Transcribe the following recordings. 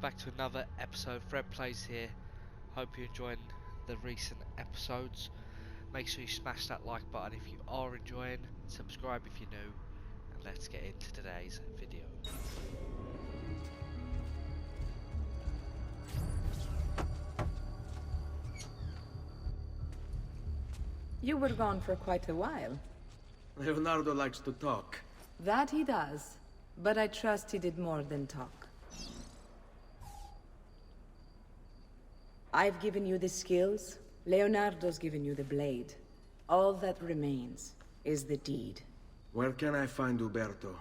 back to another episode. Fred Plays here. Hope you're enjoying the recent episodes. Make sure you smash that like button if you are enjoying, subscribe if you're new, and let's get into today's video. You were gone for quite a while. Leonardo likes to talk. That he does, but I trust he did more than talk. I've given you the skills, Leonardo's given you the blade. All that remains is the deed. Where can I find Uberto?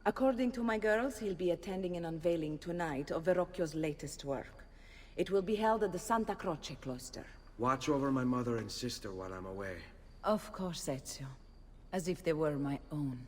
According to my girls, he'll be attending an unveiling tonight of Verrocchio's latest work. It will be held at the Santa Croce cloister. Watch over my mother and sister while I'm away. Of course, Ezio. As if they were my own.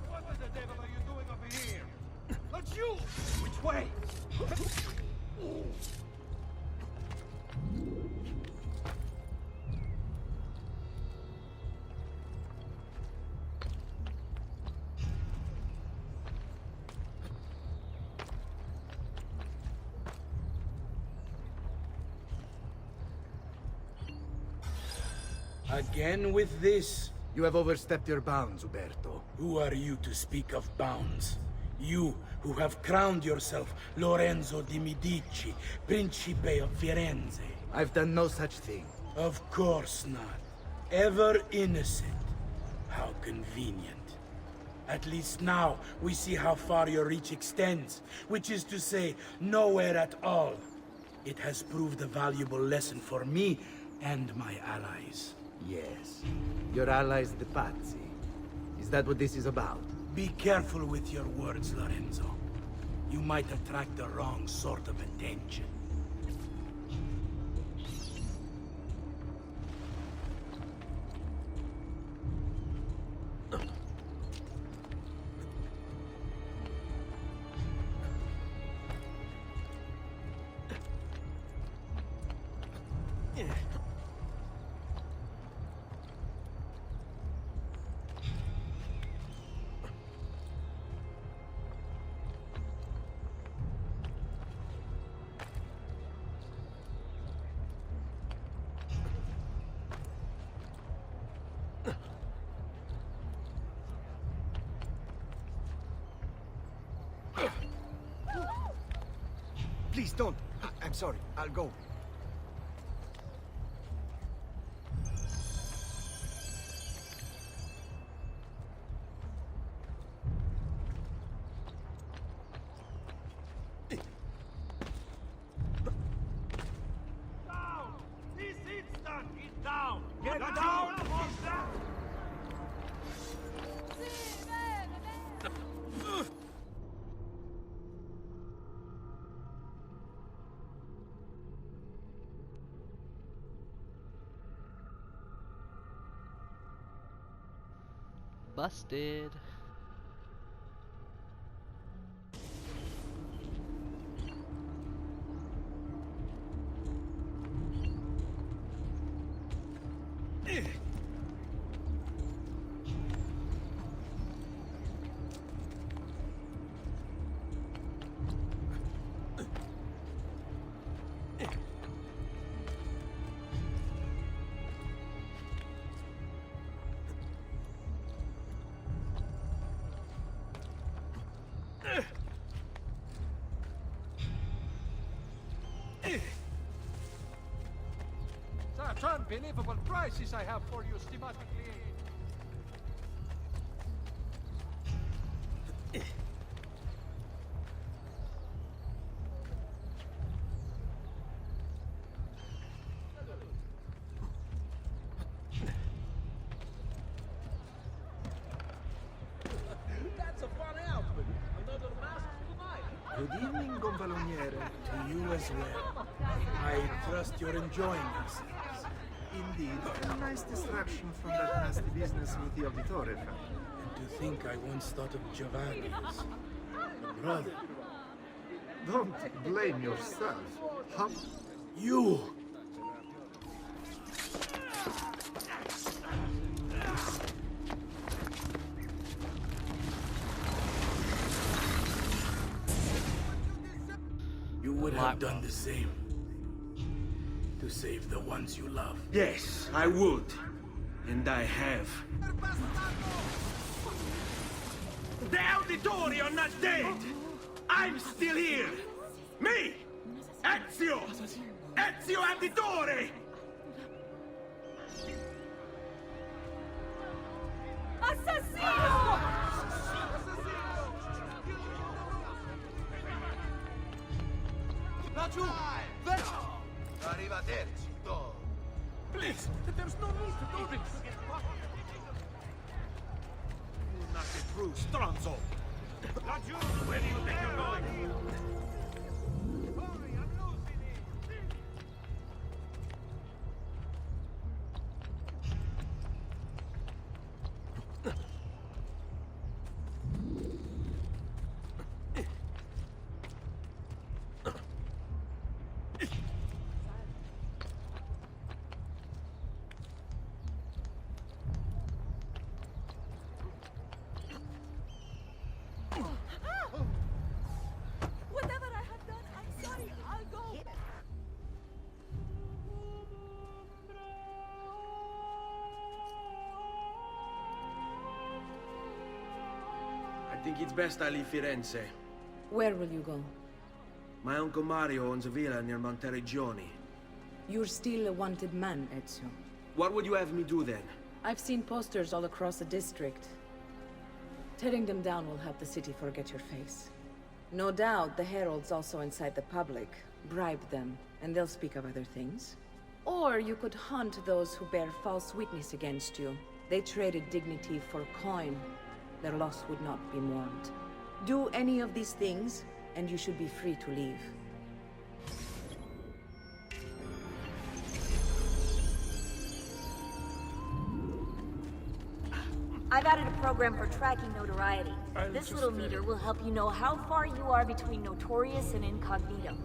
What the devil are you doing over here? Not you! Which way? Again with this? You have overstepped your bounds, Uberto. Who are you to speak of bounds? You, who have crowned yourself Lorenzo di Medici, Principe of Firenze. I've done no such thing. Of course not. Ever innocent. How convenient. At least now, we see how far your reach extends, which is to say, nowhere at all. It has proved a valuable lesson for me and my allies. Yes. Your allies, the Pazzi. Is that what this is about? Be careful with your words, Lorenzo. You might attract the wrong sort of attention. Please don't. I'm sorry. I'll go. Down! This instant! Get down! Get down! Busted. Such unbelievable prices I have for you, schematically. Good evening, Gonfaloniere. To you as well. I trust you're enjoying yourselves. Indeed, a nice distraction from that nasty business with the Auditore family. And to think I once thought of Giovanni as a brother. Don't blame yourself. How... You! You would have done the same. To save the ones you love. Yes, I would. And I have. The Auditore are not dead! I'm still here! Me! Ezio! Ezio Auditore! Assassino! Laggiù! Arrivederci, Dog. Please, there's no need to do this. You're not a true stronzo. Laggiù! Where do you think you're going? Hurry, I'm losing it! Whatever I have done, I'm sorry. I'll go. I think it's best I leave Firenze. Where will you go? My uncle Mario owns a villa near Monteregioni. You're still a wanted man, Ezio. What would you have me do then? I've seen posters all across the district. Tearing them down will help the city forget your face. No doubt the heralds also incite the public. Bribe them, and they'll speak of other things. Or you could hunt those who bear false witness against you. They traded dignity for coin. Their loss would not be mourned. Do any of these things, and you should be free to leave. I've added a program for tracking notoriety. This little meter will help you know how far you are between notorious and incognito.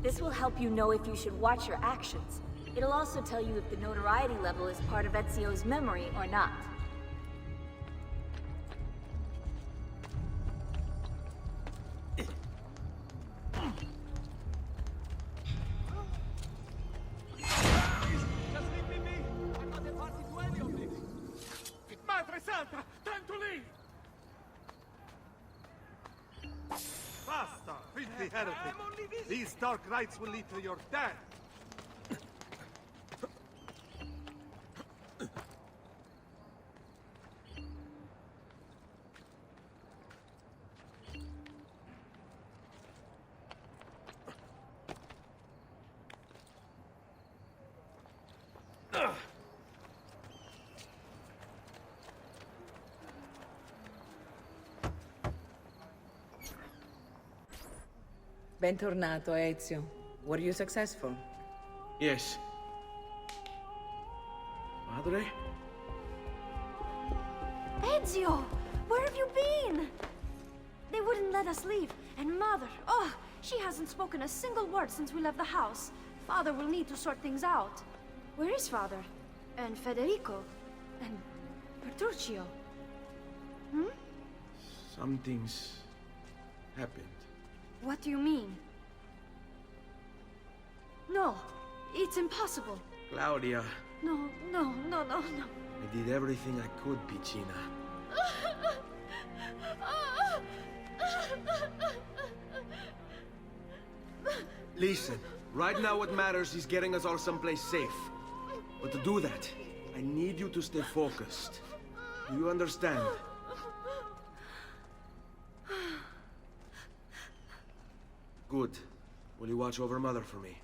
This will help you know if you should watch your actions. It'll also tell you if the notoriety level is part of Ezio's memory or not. Just leave me be! I'm not a party to any of this! Madre Santa! Time to leave! Basta, filthy heretic! These dark rites will lead to your death! Bentornato, Ezio. Were you successful? Yes. Madre? Ezio! Where have you been? They wouldn't let us leave. And Mother, oh, she hasn't spoken a single word since we left the house. Father will need to sort things out. Where is Father? And Federico? And Petruccio? Hmm? Something's happened. What do you mean? No, it's impossible. Claudia, No, no, no, no, no. I did everything I could, Piccina. Listen, right now what matters is getting us all someplace safe. But to do that, I need you to stay focused. Do you understand? Good. Will you watch over Mother for me?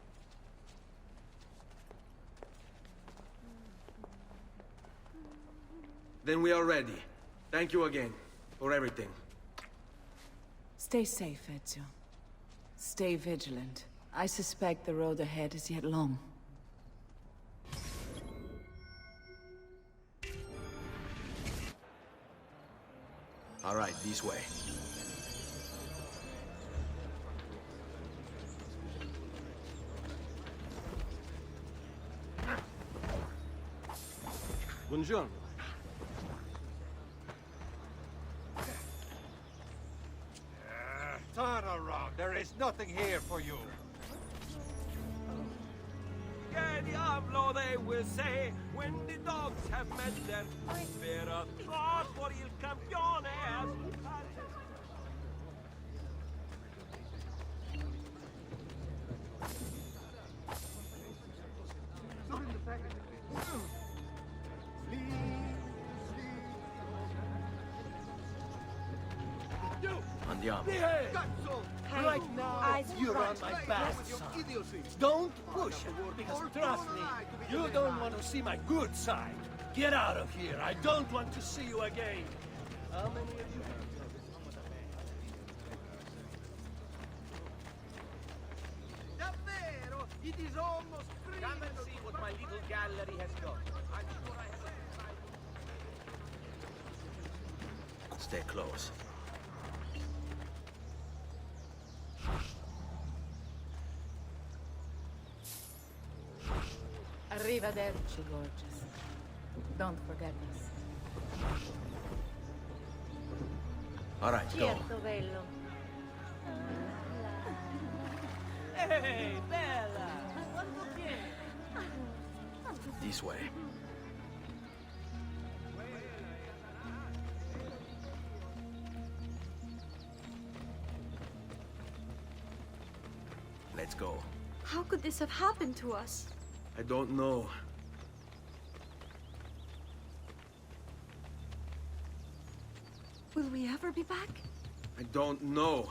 Then we are ready. Thank you again, for everything. Stay safe, Ezio. Stay vigilant. I suspect the road ahead is yet long. All right, this way. Buongiorno. Turn around. There is nothing here for you. Che diavolo, they will say, when the dogs have met their spera trot for il campione. Andiamo. Right now, you're on my bad side. Don't push it, because trust me, you don't want to see my good side. Get out of here. I don't want to see you again. How many of you? Davvero? It is almost free. Come and see what my little gallery has got. I'm sure I have Stay close. Arrivederci, gorgeous. Don't forget us. All right, go. Certo, bello. Ehi, bella! Quando vieni? This way. Let's go. How could this have happened to us? I don't know. Will we ever be back? I don't know.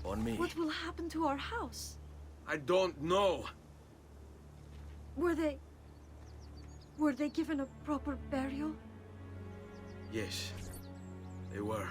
On me. What will happen to our house? I don't know. Were they given a proper burial? Yes, they were.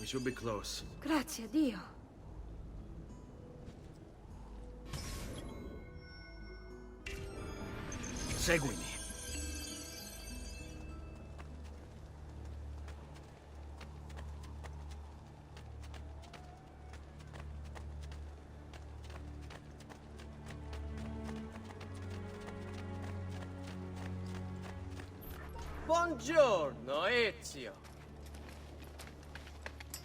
We should be close. Grazie a Dio. Seguimi. Buongiorno, Ezio.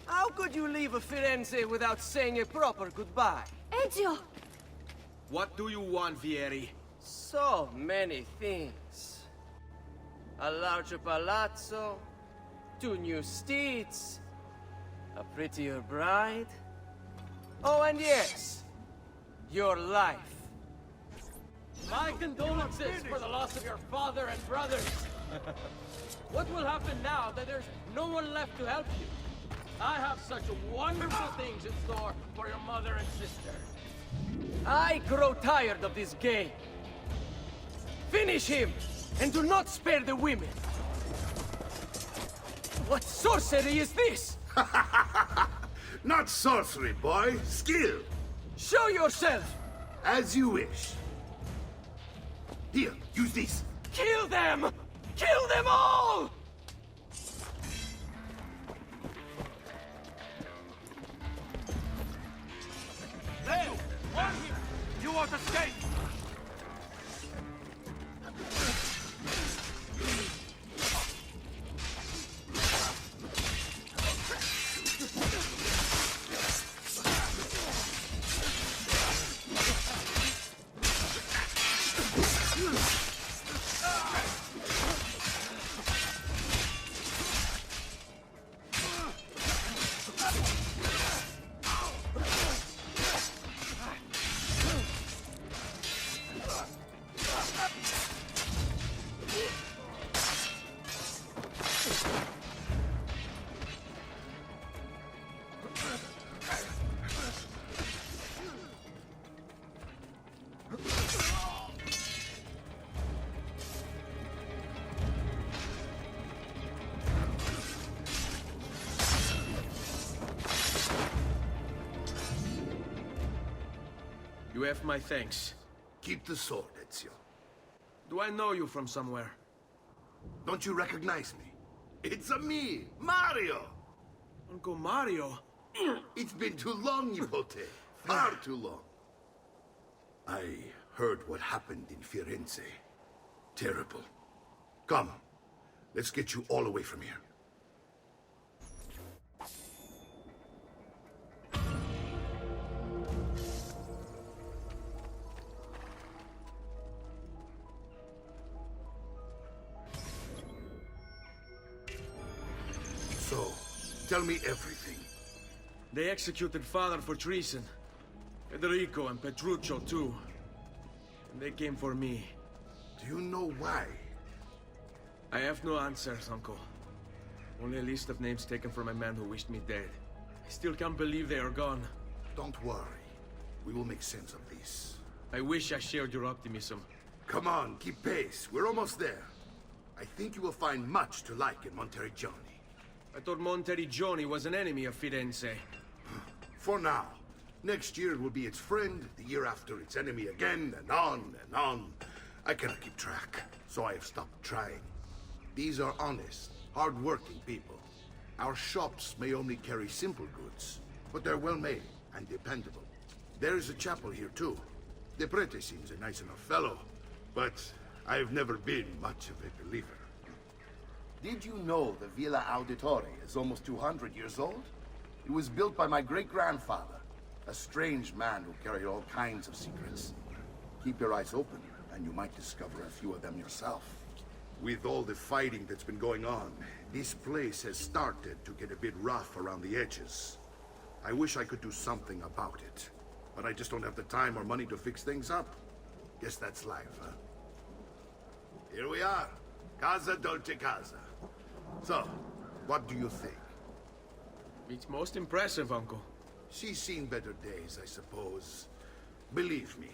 How could you leave Firenze without saying a proper goodbye? Ezio! What do you want, Vieri? So many things. A larger palazzo, 2 new steeds, a prettier bride. Oh, and yes, your life. My condolences for the loss of your father and brothers. What will happen now that there's no one left to help you? I have such wonderful things in store for your mother and sister. I grow tired of this game. Finish him, and do not spare the women. What sorcery is this? Not sorcery, boy. Skill. Show yourself! As you wish. Here, use this. Kill them! Kill them all! Leo, warn him! You won't escape! You have my thanks. Keep the sword, Ezio. Do I know you from somewhere? Don't you recognize me? It's a me, Mario! Uncle Mario? It's been too long, Nipote. Far too long. I heard what happened in Firenze. Terrible. Come, let's get you all away from here. So, tell me everything. They executed father for treason. Federico and Petruccio too. And they came for me. Do you know why? I have no answers, Uncle. Only a list of names taken from a man who wished me dead. I still can't believe they are gone. Don't worry. We will make sense of this. I wish I shared your optimism. Come on, keep pace. We're almost there. I think you will find much to like in Monteriggioni. I thought Monteriggioni was an enemy of Firenze. For now. Next year it will be its friend, the year after its enemy again, and on and on. I cannot keep track, so I have stopped trying. These are honest, hard-working people. Our shops may only carry simple goods, but they're well-made and dependable. There is a chapel here, too. The prete seems a nice enough fellow, but I've never been much of a believer. Did you know the Villa Auditore is almost 200 years old? It was built by my great-grandfather, a strange man who carried all kinds of secrets. Keep your eyes open, and you might discover a few of them yourself. With all the fighting that's been going on, this place has started to get a bit rough around the edges. I wish I could do something about it, but I just don't have the time or money to fix things up. Guess that's life, huh? Here we are. Casa Dolce Casa. So, what do you think? It's most impressive, Uncle. She's seen better days, I suppose. Believe me,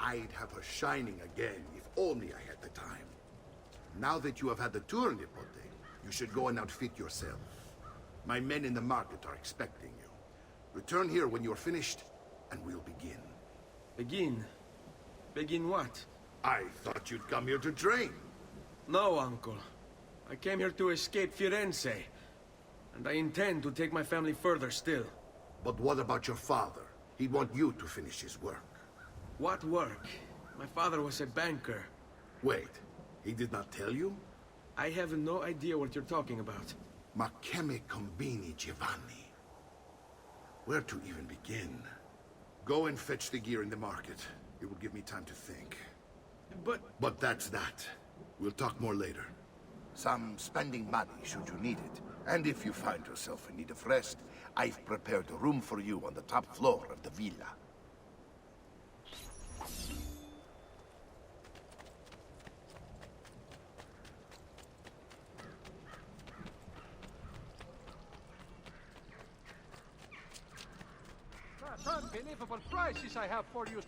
I'd have her shining again if only I had the time. Now that you have had the tour, Nipote, you should go and outfit yourself. My men in the market are expecting you. Return here when you're finished, and we'll begin. Begin? Begin what? I thought you'd come here to train. No, Uncle. I came here to escape Firenze. And I intend to take my family further still. But what about your father? He'd want you to finish his work. What work? My father was a banker. Wait, he did not tell you? I have no idea what you're talking about. Ma che me combini, Giovanni? Where to even begin? Go and fetch the gear in the market. It will give me time to think. But that's that. We'll talk more later. Some spending money should you need it. And if you find yourself in need of rest, I've prepared a room for you on the top floor of the villa. What unbelievable prices I have for you.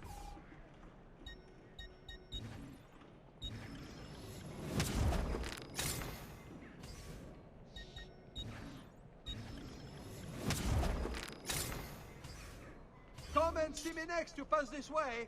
Come and see me next. You pass this way.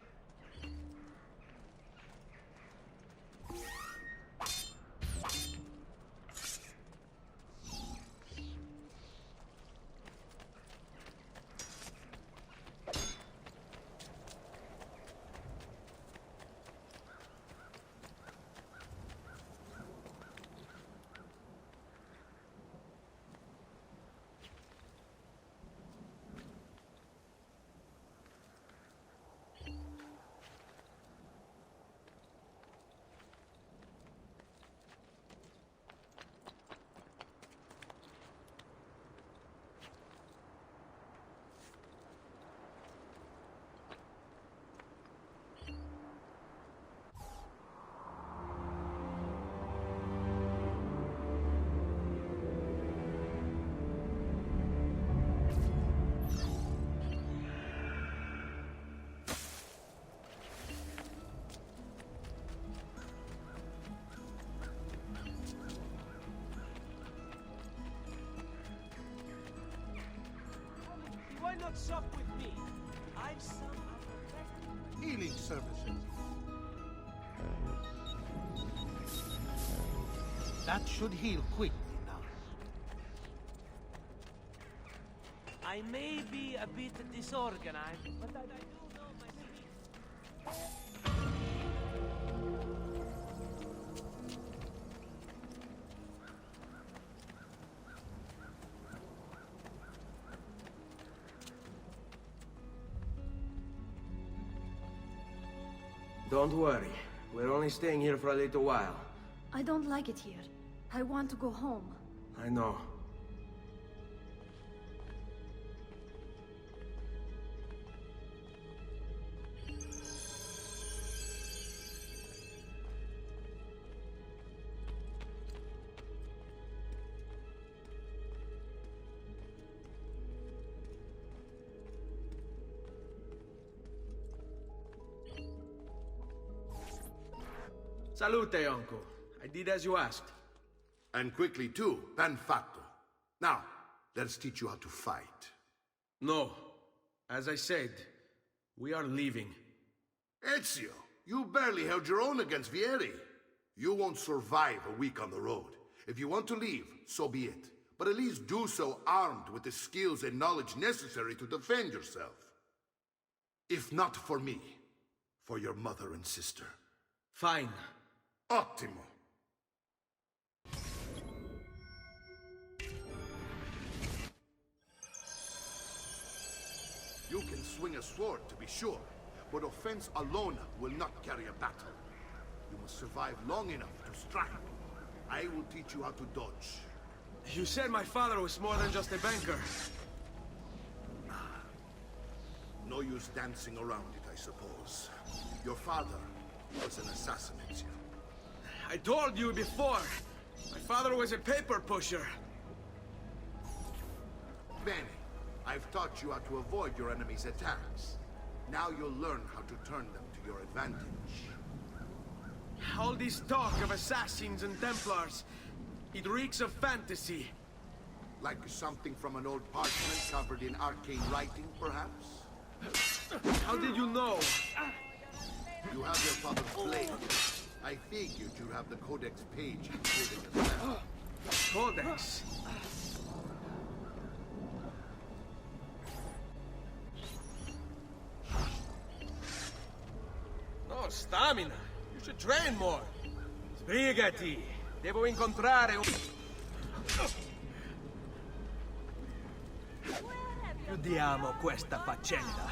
Why not sup with me? I've some of the best Healing services. That should heal quickly now. I may be a bit disorganized, but I do know my speed. Don't worry. We're only staying here for a little while. I don't like it here. I want to go home. I know. Salute, uncle. I did as you asked. And quickly too, ben fatto. Now, let's teach you how to fight. No. As I said, we are leaving. Ezio, you barely held your own against Vieri. You won't survive a week on the road. If you want to leave, so be it. But at least do so armed with the skills and knowledge necessary to defend yourself. If not for me, for your mother and sister. Fine. Ottimo. You can swing a sword, to be sure, but offense alone will not carry a battle. You must survive long enough to strike. I will teach you how to dodge. You said my father was more than just a banker. No use dancing around it, I suppose. Your father was an assassin, Ezio. I told you before. My father was a paper pusher. Bene. I've taught you how to avoid your enemy's attacks. Now you'll learn how to turn them to your advantage. All this talk of assassins and Templars, it reeks of fantasy. Like something from an old parchment covered in arcane writing, perhaps? How did you know? You have your father's blade. I figured you'd have the Codex page included as well. Codex? No stamina. You should train more. Sbrigati. Devo incontrare un... Chiudiamo questa faccenda.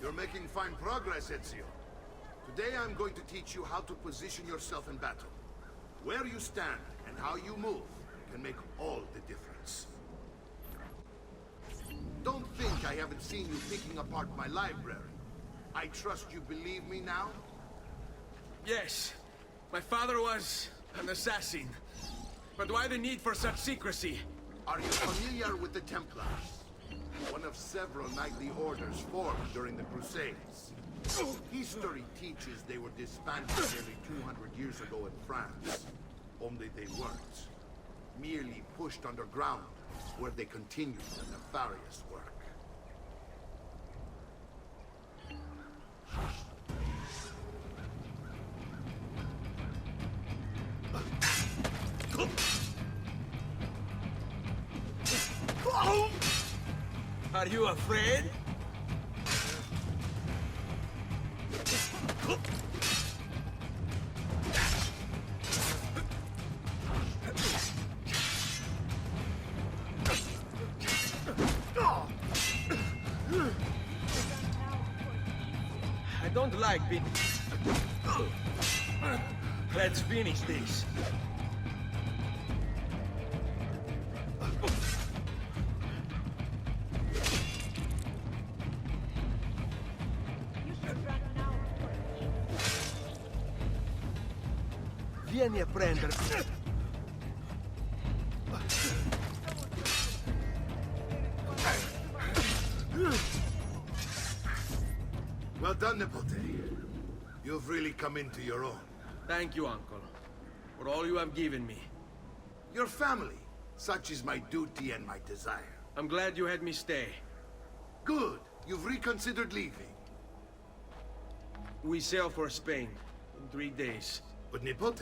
You're making fine progress, Ezio. Today I'm going to teach you how to position yourself in battle. Where you stand and how you move can make all the difference. Don't think I haven't seen you picking apart my library. I trust you believe me now? Yes. My father was an assassin. But why the need for such secrecy? Are you familiar with the Templars? One of several knightly orders formed during the Crusades. History teaches they were disbanded nearly 200 years ago in France. Only they weren't. merely pushed underground, where they continue their nefarious work. Are you afraid? I don't like being... Let's finish this. Vieni a prendere. Well done, Nipote. You've really come into your own. Thank you, Uncle, for all you have given me. Your family. Such is my duty and my desire. I'm glad you had me stay. Good. You've reconsidered leaving. We sail for Spain in 3 days. But Nipote,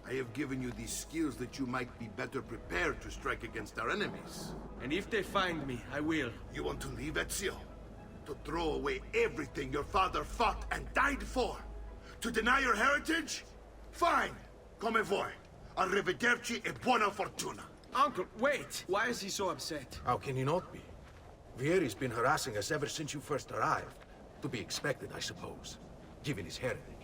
I have given you these skills that you might be better prepared to strike against our enemies. And if they find me, I will. You want to leave Ezio? To throw away everything your father fought and died for? To deny your heritage? Fine. Come vuoi. Arrivederci e buona fortuna. Uncle, wait! Why is he so upset? How can he not be? Vieri's been harassing us ever since you first arrived. To be expected, I suppose, given his heritage.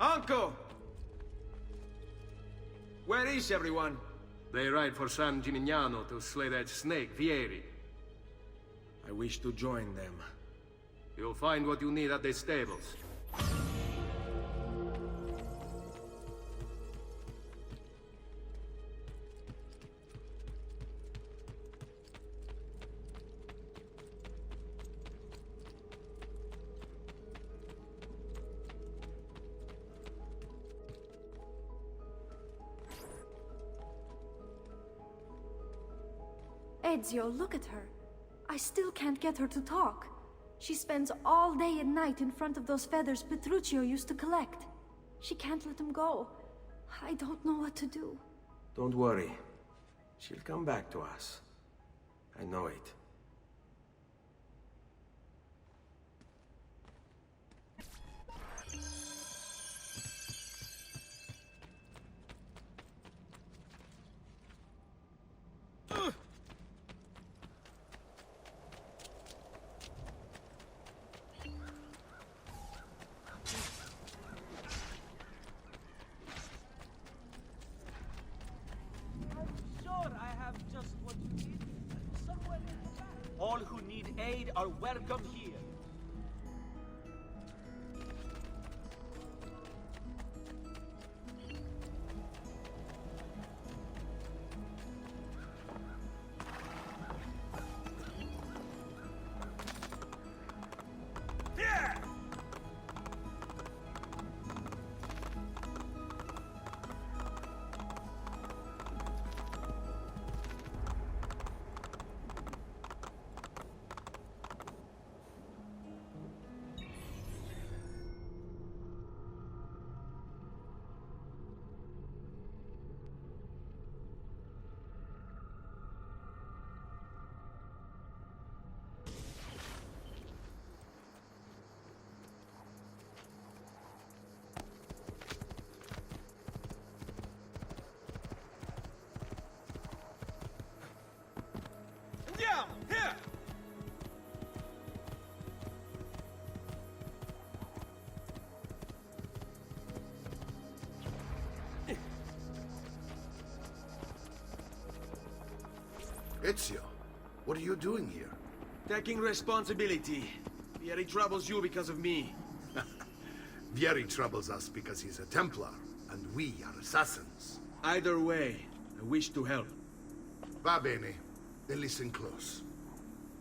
Uncle! Where is everyone? They ride for San Gimignano to slay that snake, Vieri. I wish to join them. You'll find what you need at the stables. Ezio, look at her. I still can't get her to talk. She spends all day and night in front of those feathers Petruccio used to collect. She can't let them go. I don't know what to do. Don't worry. She'll come back to us. I know it. All who need aid are welcome here. Here! Ezio, what are you doing here? Taking responsibility. Vieri troubles you because of me. Vieri troubles us because he's a Templar, and we are assassins. Either way, I wish to help. Va bene. Then listen close.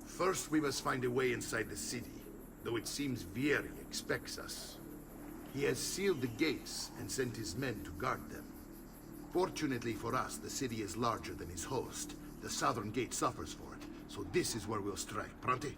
First, we must find a way inside the city, though it seems Vieri expects us. He has sealed the gates and sent his men to guard them. Fortunately for us, the city is larger than its host. The southern gate suffers for it, so this is where we'll strike. Pronti?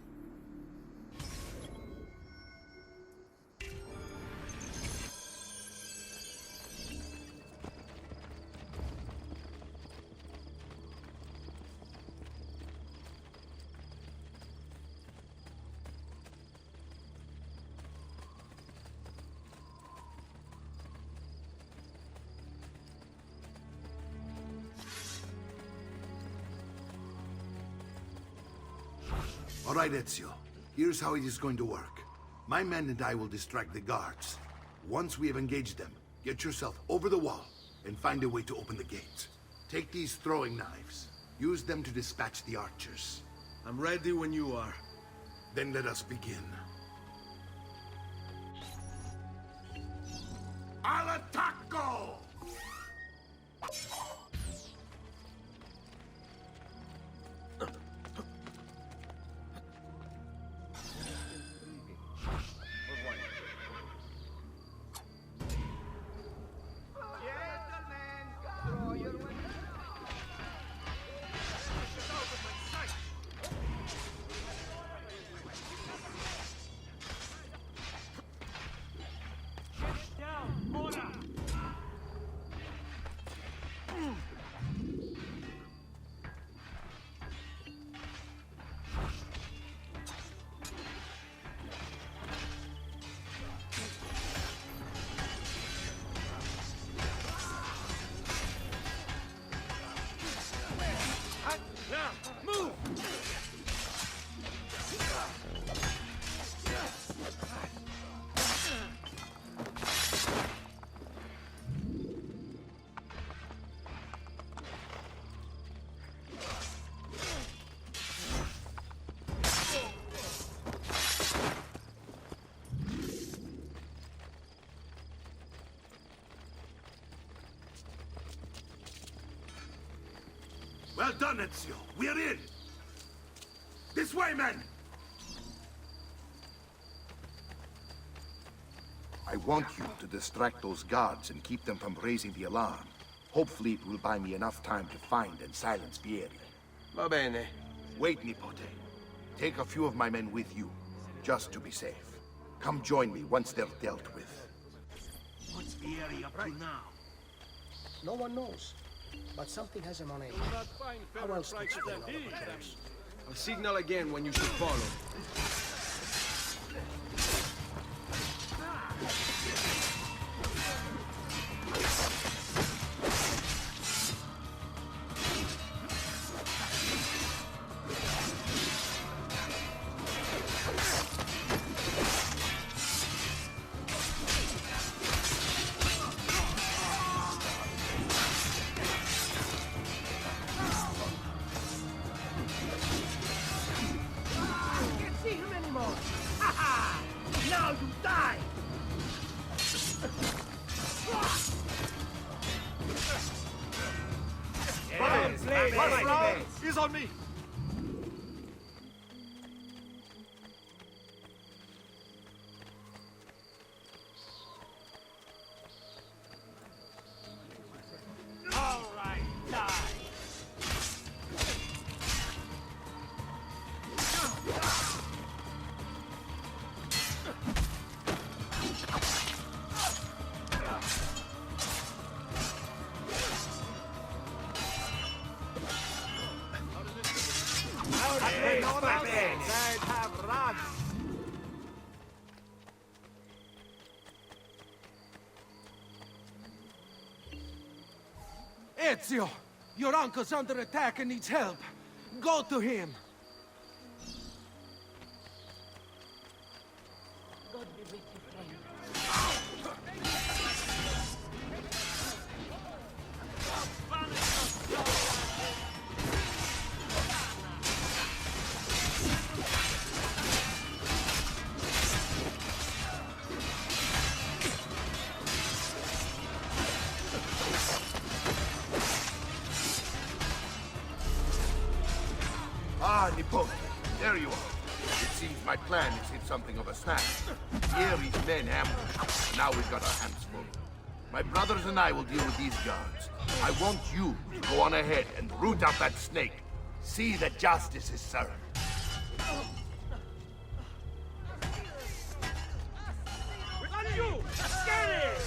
All right, Ezio. Here's how it is going to work. My men and I will distract the guards. Once we have engaged them, get yourself over the wall and find a way to open the gates. Take these throwing knives. Use them to dispatch the archers. I'm ready when you are. Then let us begin. Al attacco! Well done, Ezio. We're in. This way, men! I want you to distract those guards and keep them from raising the alarm. Hopefully it will buy me enough time to find and silence Vieri. Va bene. Wait, Nipote. Take a few of my men with you, just to be safe. Come join me once they're dealt with. What's Vieri up to now? No one knows, but something has him on edge. How else to explain all of the chaos? I'll signal again when you should follow. He's on me! All right, die! Ezio! Your uncle's under attack and needs help. Go to him! God be with you, friend. Ah, Nipote, there you are. It seems my plan has hit something of a snag. Vieri's men ambushed, and now we've got our hands full. My brothers and I will deal with these guards. I want you to go on ahead and root out that snake. See that justice is served. On you! Get it!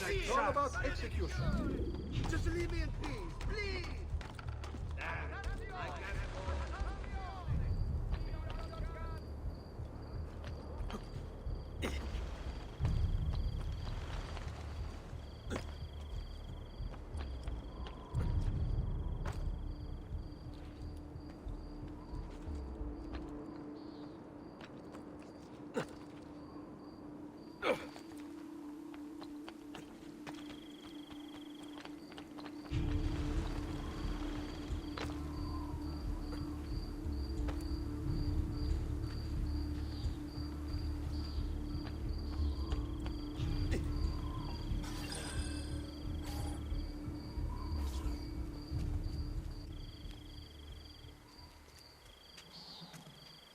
It's all about execution. Just leave me in peace, please!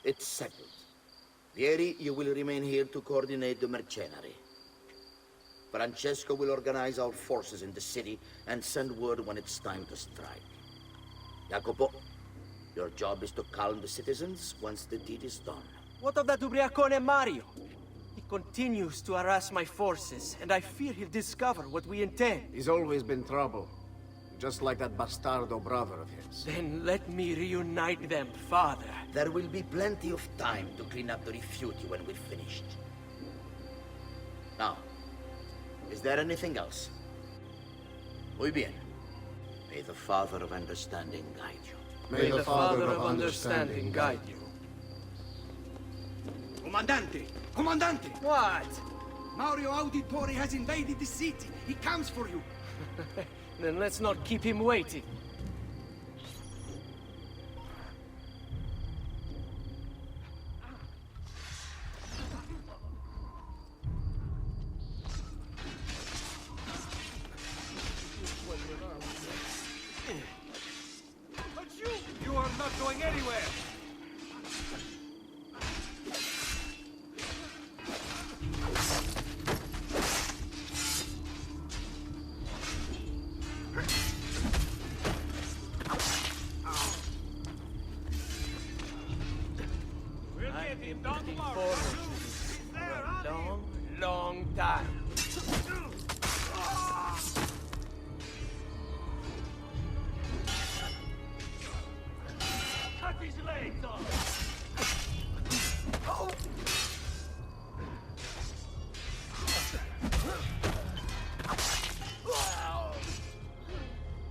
It's settled. Vieri, you will remain here to coordinate the mercenary. Francesco will organize our forces in the city and send word when it's time to strike. Jacopo, your job is to calm the citizens once the deed is done. What of that Ubriacone Mario? He continues to harass my forces, and I fear he'll discover what we intend. He's always been trouble. Just like that bastardo brother of his. Then let me reunite them, father. There will be plenty of time to clean up the rifiuti when we're finished. Now, is there anything else? Muy bien. May the Father of Understanding guide you. May the Father of Understanding guide you. Comandante! Comandante! What? Mario Auditore has invaded the city. He comes for you. Then let's not keep him waiting. But you are not going anywhere! Long time. Cut his legs off!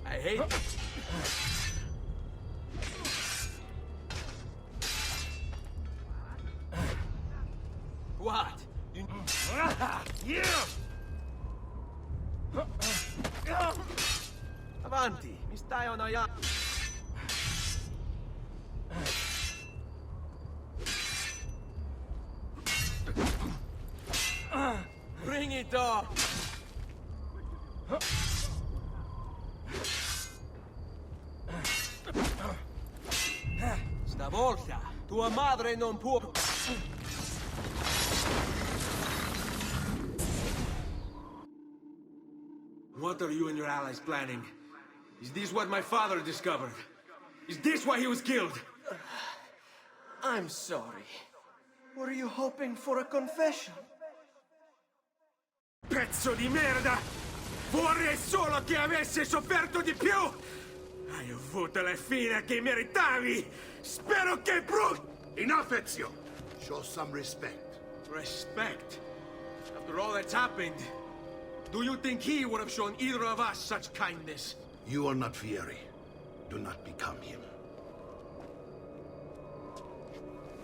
I hate it. What? Avanti, mi stai annoiando. Bring it on! Stavolta, tua madre non può... What are you and your allies planning? Is this what my father discovered? Is this why he was killed? I'm sorry. Were you hoping for a confession? Pezzo di merda! Vorrei solo che avessi sofferto di più! Hai avuto la fine che meritavi! Spero che Enough, Ezio! Show some respect. Respect? After all that's happened, do you think he would have shown either of us such kindness? You are not Vieri. Do not become him.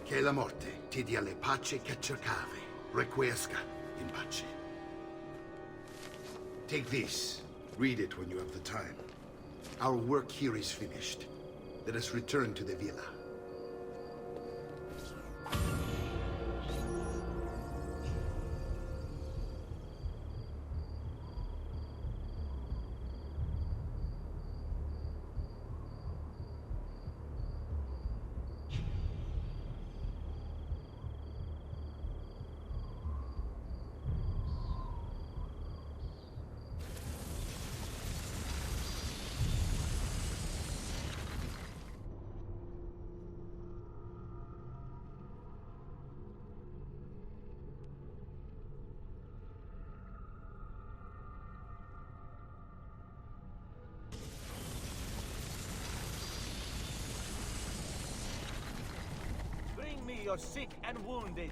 Che la morte ti dia le pace che cercavi. Requiesca in pace. Take this. Read it when you have the time. Our work here is finished. Let us return to the villa. me your sick and wounded.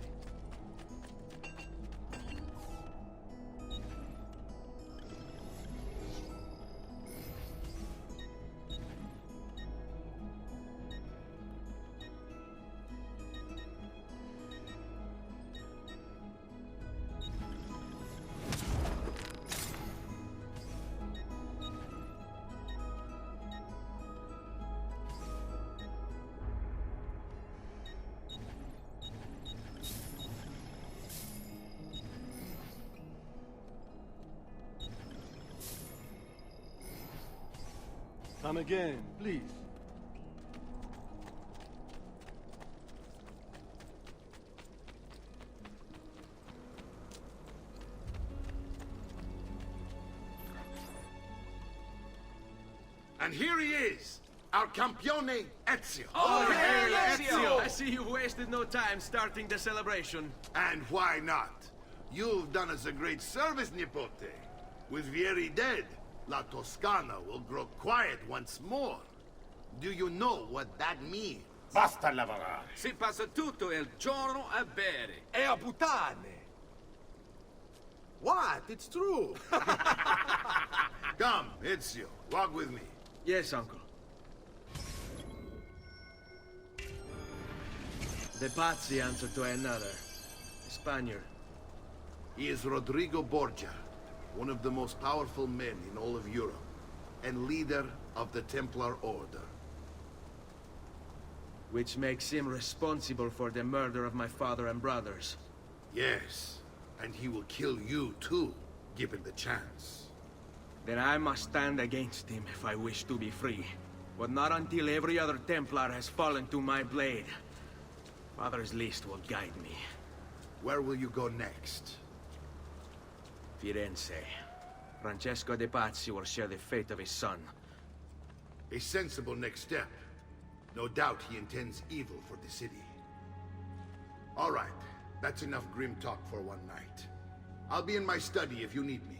Come again, please. And here he is, our campione Ezio. Oh, hey, Ezio! I see you've wasted no time starting the celebration. And why not? You've done us a great service, Nipote. With Vieri dead, La Toscana will grow quiet once more. Do you know what that means? Basta lavorare. Si passa tutto il giorno a bere. E a puttane. What? It's true. Come, Ezio, walk with me. Yes, uncle. The Pazzi answer to another. A Spaniard. He is Rodrigo Borgia, one of the most powerful men in all of Europe, and leader of the Templar Order. Which makes him responsible for the murder of my father and brothers. Yes, and he will kill you too, given the chance. Then I must stand against him if I wish to be free. But not until every other Templar has fallen to my blade. Father's list will guide me. Where will you go next? Firenze. Francesco de Pazzi will share the fate of his son. A sensible next step. No doubt he intends evil for the city. All right, that's enough grim talk for one night. I'll be in my study if you need me.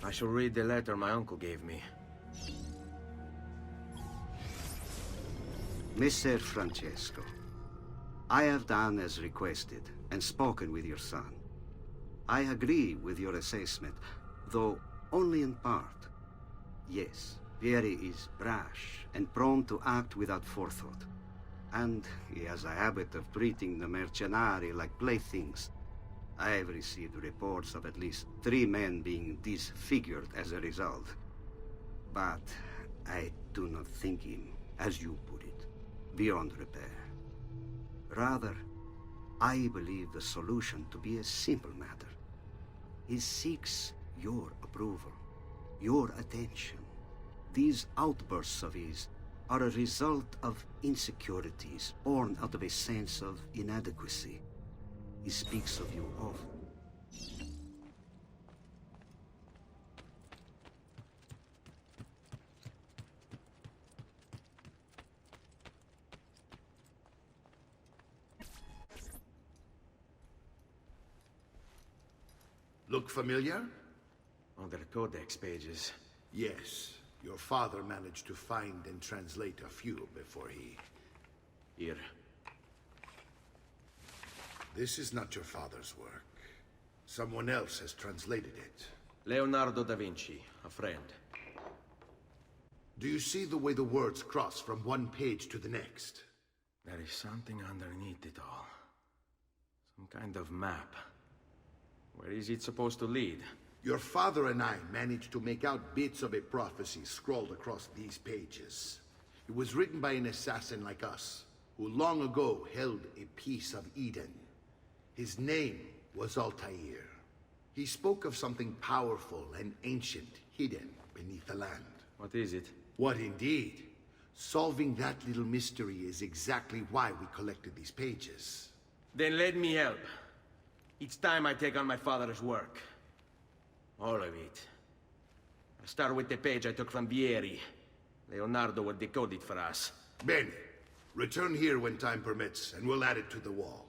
I shall read the letter my uncle gave me. Messer Francesco, I have done as requested and spoken with your son. I agree with your assessment, though only in part. Yes, Vieri is brash and prone to act without forethought. And he has a habit of treating the mercenari like playthings. I have received reports of at least 3 men being disfigured as a result. But I do not think him, as you put it, beyond repair. Rather, I believe the solution to be a simple matter. He seeks your approval, your attention. These outbursts of his are a result of insecurities born out of a sense of inadequacy. He speaks of you often. Look familiar? On the codex pages. Yes. Your father managed to find and translate a few before he... Here. This is not your father's work. Someone else has translated it. Leonardo da Vinci, a friend. Do you see the way the words cross from one page to the next? There is something underneath it all. Some kind of map. Where is it supposed to lead? Your father and I managed to make out bits of a prophecy scrawled across these pages. It was written by an assassin like us, who long ago held a piece of Eden. His name was Altair. He spoke of something powerful and ancient hidden beneath the land. What is it? What indeed? Solving that little mystery is exactly why we collected these pages. Then let me help. Each time I take on my father's work. All of it. I'll start with the page I took from Vieri. Leonardo will decode it for us. Bene. Return here when time permits, and we'll add it to the wall.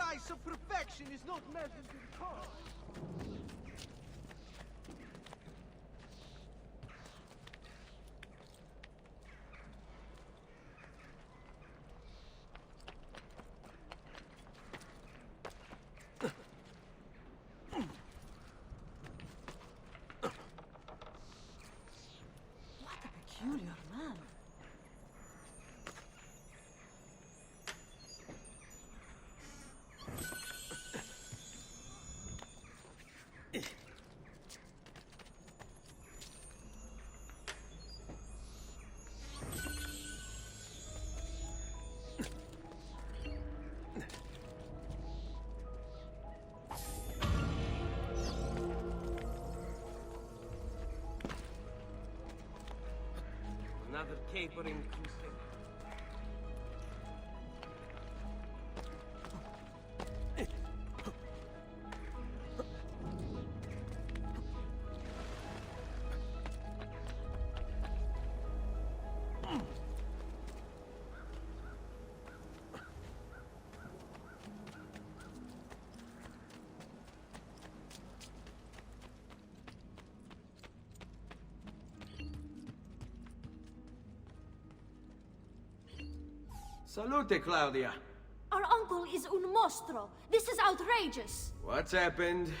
price of perfection is not measured in cost. Peculiar man. Another capering crusade. Salute, Claudia. Our uncle is un mostro. This is outrageous. What's happened?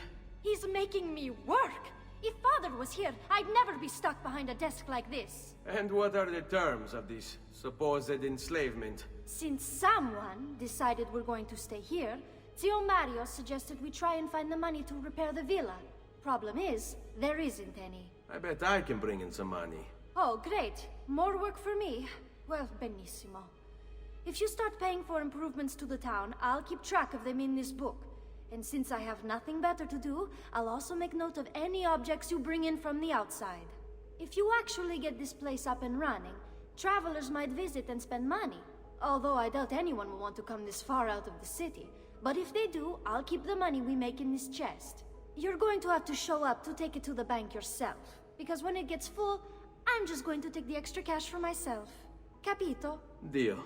He's making me work. If Father was here, I'd never be stuck behind a desk like this. And what are the terms of this supposed enslavement? Since someone decided we're going to stay here, Zio Mario suggested we try and find the money to repair the villa. Problem is, there isn't any. I bet I can bring in some money. Oh, great. More work for me. Well, benissimo. If you start paying for improvements to the town, I'll keep track of them in this book. And since I have nothing better to do, I'll also make note of any objects you bring in from the outside. If you actually get this place up and running, travelers might visit and spend money. Although I doubt anyone will want to come this far out of the city. But if they do, I'll keep the money we make in this chest. You're going to have to show up to take it to the bank yourself. Because when it gets full, I'm just going to take the extra cash for myself. Capito? Deal.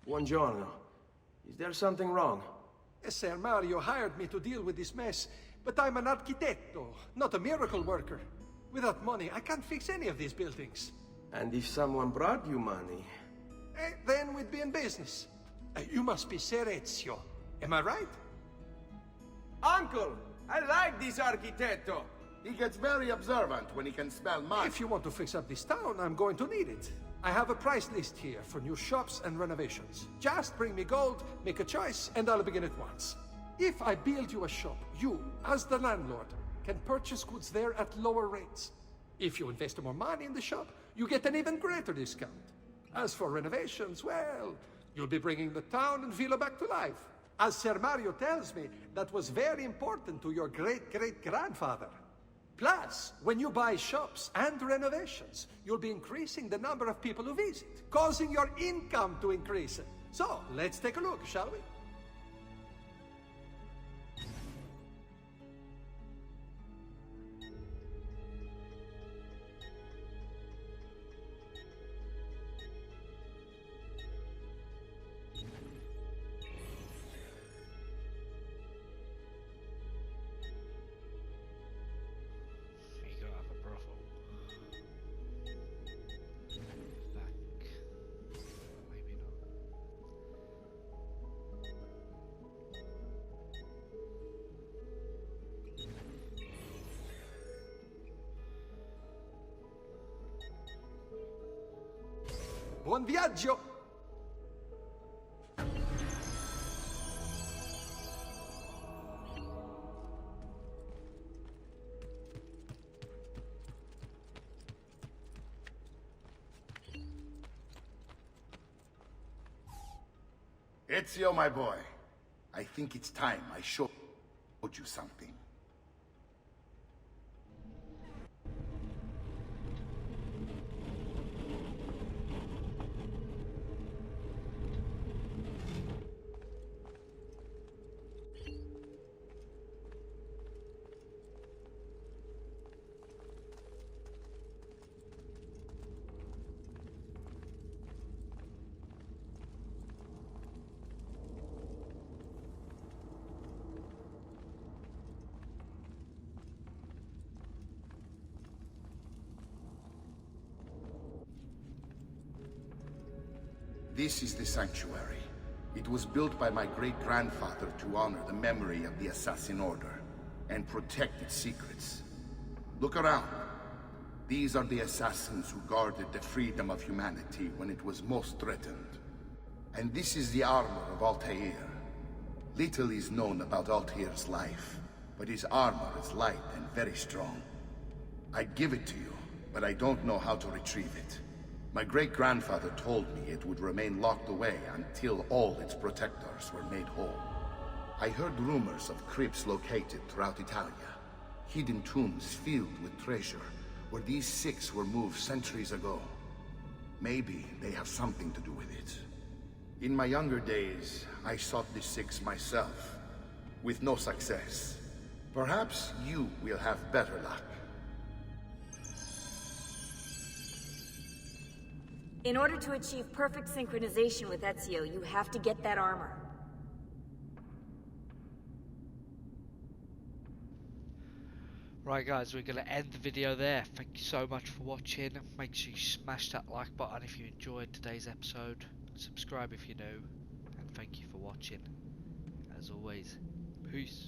Buongiorno. Is there something wrong? Ser Mario hired me to deal with this mess, but I'm an architetto, not a miracle worker. Without money, I can't fix any of these buildings. And if someone brought you money? Then we'd be in business. You must be Ser Ezio. Am I right? Uncle! I like this architetto! He gets very observant when he can smell money. If you want to fix up this town, I'm going to need it. I have a price list here for new shops and renovations. Just bring me gold, make a choice, and I'll begin at once. If I build you a shop, you, as the landlord, can purchase goods there at lower rates. If you invest more money in the shop, you get an even greater discount. As for renovations, well, you'll be bringing the town and villa back to life. As Ser Mario tells me, that was very important to your great-great-grandfather. Plus, when you buy shops and renovations, you'll be increasing the number of people who visit, causing your income to increase. So, let's take a look, shall we? Buon viaggio! Ezio, my boy. I think it's time I showed you something. This is the sanctuary. It was built by my great-grandfather to honor the memory of the Assassin Order and protect its secrets. Look around. These are the assassins who guarded the freedom of humanity when it was most threatened. And this is the armor of Altair. Little is known about Altair's life, but his armor is light and very strong. I'd give it to you, but I don't know how to retrieve it. My great-grandfather told me it would remain locked away until all its protectors were made whole. I heard rumors of crypts located throughout Italia, hidden tombs filled with treasure, where these six were moved centuries ago. Maybe they have something to do with it. In my younger days, I sought the six myself, with no success. Perhaps you will have better luck. In order to achieve perfect synchronization with Ezio, you have to get that armor. Right guys, we're going to end the video there. Thank you so much for watching. Make sure you smash that like button if you enjoyed today's episode. Subscribe if you're new. And thank you for watching. As always, peace.